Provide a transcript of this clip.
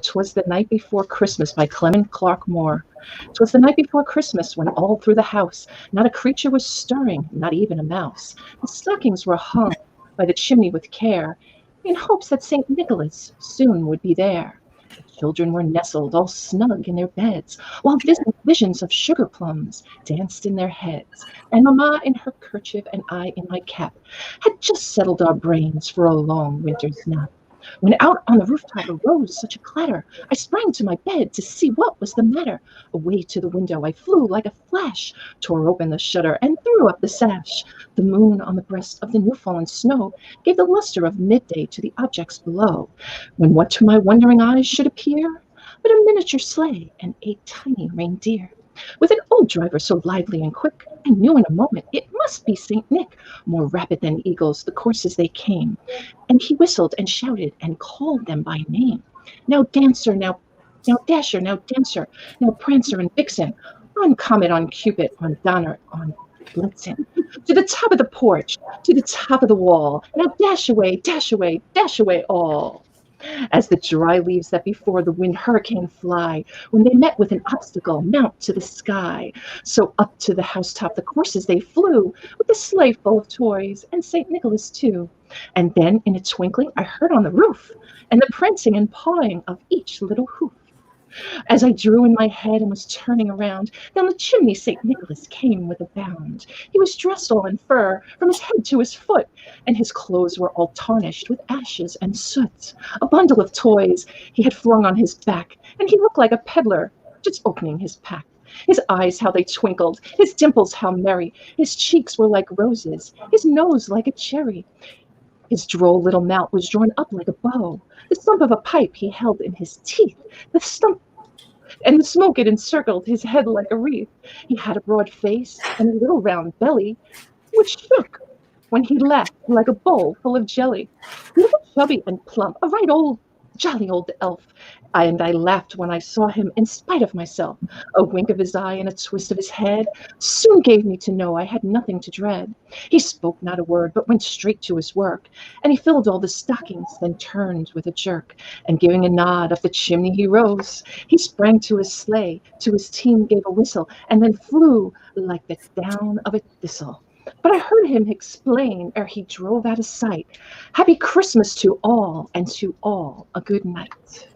'Twas the Night Before Christmas by Clement Clark Moore. 'Twas the night before Christmas when all through the house not a creature was stirring, not even a mouse. The stockings were hung by the chimney with care, in hopes that St. Nicholas soon would be there. The children were nestled all snug in their beds, while visions of sugar plums danced in their heads. And Mamma in her kerchief and I in my cap had just settled our brains for a long winter's nap. When out on the rooftop arose such a clatter, I sprang to my bed to see what was the matter. Away to the window I flew like a flash, tore open the shutter and threw up the sash. The moon on the breast of the new-fallen snow gave the luster of midday to the objects below, when what to my wondering eyes should appear but a miniature sleigh and 8 tiny reindeer. With an old driver so lively and quick, I knew in a moment it must be St. Nick. More rapid than eagles, the courses they came, and he whistled and shouted and called them by name. Now Dancer, now Dasher, now Dancer, now Prancer and Vixen, on Comet, on Cupid, on Donner, on Blitzen, to the top of the porch, to the top of the wall. Now dash away, dash away, dash away all. As the dry leaves that before the wind hurricane fly, when they met with an obstacle, mount to the sky. So up to the housetop the courses they flew, with the sleigh full of toys, and St. Nicholas too. And then in a twinkling I heard on the roof, and the prancing and pawing of each little hoof. As I drew in my head and was turning around, down the chimney St. Nicholas came with a bound. He was dressed all in fur, from his head to his foot, and his clothes were all tarnished with ashes and soot. A bundle of toys he had flung on his back, and he looked like a peddler just opening his pack. His eyes, how they twinkled, his dimples, how merry, his cheeks were like roses, his nose like a cherry. His droll little mouth was drawn up like a bow. The stump of a pipe he held in his teeth. The smoke it encircled his head like a wreath. He had a broad face and a little round belly, which shook when he laughed like a bowl full of jelly. He was chubby and plump, a right old, jolly old elf. I laughed when I saw him in spite of myself. A wink of his eye and a twist of his head soon gave me to know I had nothing to dread. He spoke not a word, but went straight to his work, and he filled all the stockings, then turned with a jerk, and giving a nod up the chimney he rose. He sprang to his sleigh, to his team gave a whistle, and then flew like the down of a thistle. But I heard him explain ere he drove out of sight, Happy Christmas to all, and to all a good night.